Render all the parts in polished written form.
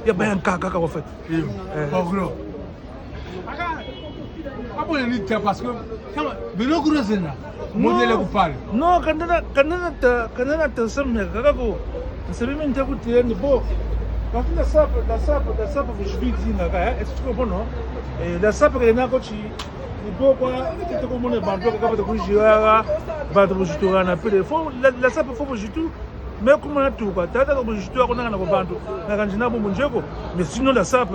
Il y a bien un cas en fait. Bon, gros. Après, on dit parce que de nos gros zéna, modèle vous parle. Non, quand on a ta somme, c'est même une taboute. Bon, quand la sape, je lui dis, est-ce que tu comprends, non? Et la sape, elle est là quand tu. La sape, il faut que mais comment on a tout, mais sinon la sape,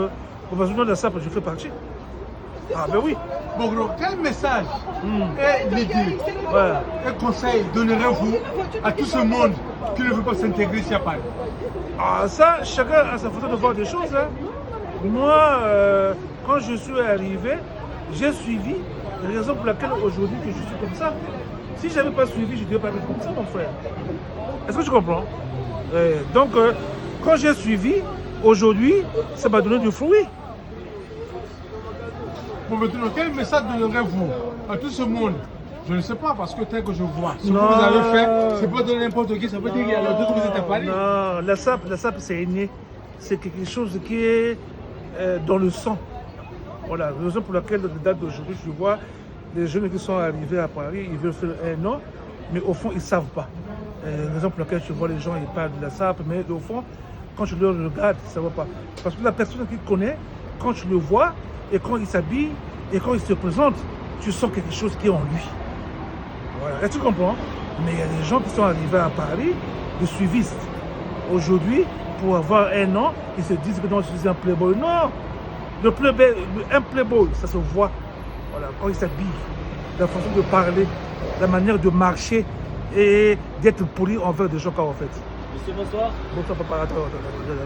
je fais partie. Ah ben oui. Bon, gros, quel message est l'idée, quel conseil donnerez-vous à tout ce monde qui ne veut pas s'intégrer ici à Paris? Ah ça, chacun a sa façon de voir des choses. Hein. Moi, quand je suis arrivé, j'ai suivi la raison pour laquelle aujourd'hui que je suis comme ça. Si je n'avais pas suivi, je ne devais pas être comme ça, mon frère. Est-ce que tu comprends? Donc, quand j'ai suivi, aujourd'hui, ça m'a donné du fruit. Bon, maintenant, quel message donnerez-vous à tout ce monde? Je ne sais pas, parce que tel que je vois, ce que vous avez fait, c'est pas donner n'importe qui, ça veut dire qu'il y a d'autres que vous êtes à Paris. Non, la sape c'est inné. C'est quelque chose qui est dans le sang. Voilà, la raison pour laquelle, dans la date d'aujourd'hui, je vois les jeunes qui sont arrivés à Paris, ils veulent faire un an, mais au fond, ils ne savent pas. La raison pour laquelle je vois les gens, ils parlent de la sape, mais au fond, quand je le regarde, ils ne savent pas. Parce que la personne qui connaît, quand tu le vois, et quand il s'habille, et quand il se présente, tu sens quelque chose qui est en lui. Voilà, est-ce que tu comprends? Mais il y a des gens qui sont arrivés à Paris, des suivistes. Aujourd'hui, pour avoir un an, ils se disent que non, je suis un playboy. Non! Un playboy, ça se voit. Voilà, quand il s'habille, la façon de parler, la manière de marcher et d'être poli envers des gens en fait. Monsieur, bonsoir. Bonsoir, papa.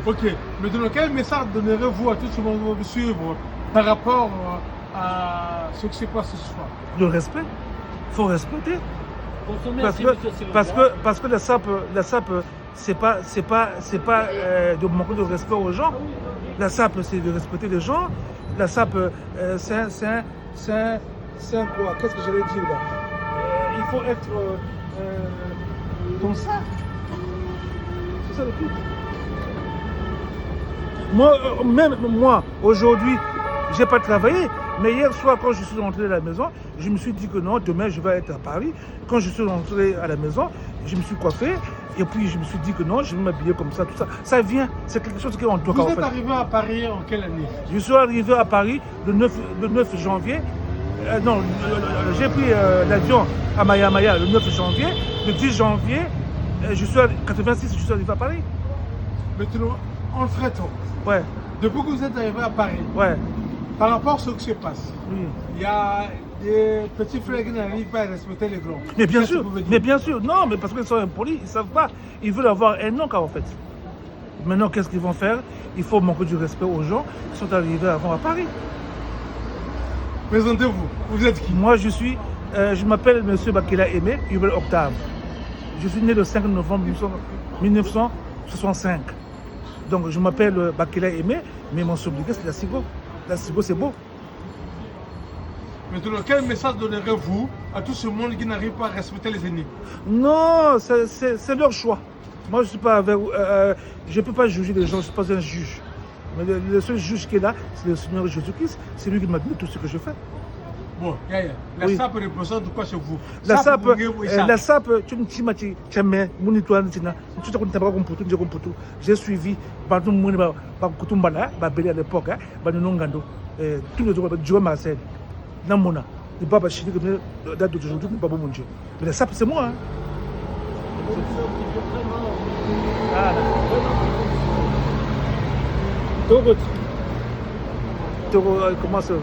Ok, maintenant, quel message donnerez-vous à tout ce monde qui va vous suivre par rapport à ce qui se passe ce soir? Le respect. Il faut respecter. Parce que la sape, c'est pas de manquer de respect aux gens. La sape, c'est de respecter les gens. La sape, c'est quoi? Qu'est-ce que j'allais dire là? Il faut être comme ça. C'est ça le truc. Moi, aujourd'hui, j'ai pas travaillé. Mais hier soir, quand je suis rentré à la maison, je me suis dit que non, demain je vais être à Paris. Quand je suis rentré à la maison, je me suis coiffé. Et puis je me suis dit que non, je vais m'habiller comme ça, tout ça. Ça vient, c'est quelque chose qui est en toi. Vous êtes arrivé à Paris en quelle année? Je suis arrivé à Paris le 9 janvier. Non, j'ai pris l'avion à Maya le 9 janvier. Le 10 janvier, je suis à 86, je suis arrivé à Paris. Maintenant, en fait, ouais. Depuis que vous êtes arrivé à Paris, ouais. Par rapport à ce qui se passe, oui. Il y a des petits frères qui n'arrivent pas à respecter les grands. Mais bien sûr, non, mais parce qu'ils sont impolis, ils ne savent pas. Ils veulent avoir un nom en fait. Maintenant, qu'est-ce qu'ils vont faire? Il faut manquer du respect aux gens qui sont arrivés avant à Paris. Présentez-vous, vous êtes qui? Moi, je m'appelle M. Bakela Aimé, Hubert Octave. Je suis né le 5 novembre 1965. Donc, je m'appelle Bakela Aimé, mais mon sobriquet, c'est la Cigo. La Cigo, c'est beau. Maintenant, quel message donnerez-vous à tout ce monde qui n'arrive pas à respecter les ennemis? Non, c'est leur choix. Moi, je ne peux pas juger les gens, je ne suis pas un juge. Mais le seul juge qui est là, c'est le Seigneur Jésus-Christ. C'est lui qui m'a donné tout ce que je fais. Bon, la sape représente quoi chez vous? La sape, tu me dis, j'ai suivi à l'époque, tous les jours, Joe Marcel, Namona, le Baba Chili, date d'aujourd'hui, mais la sape, c'est moi. Hein. Comment ça?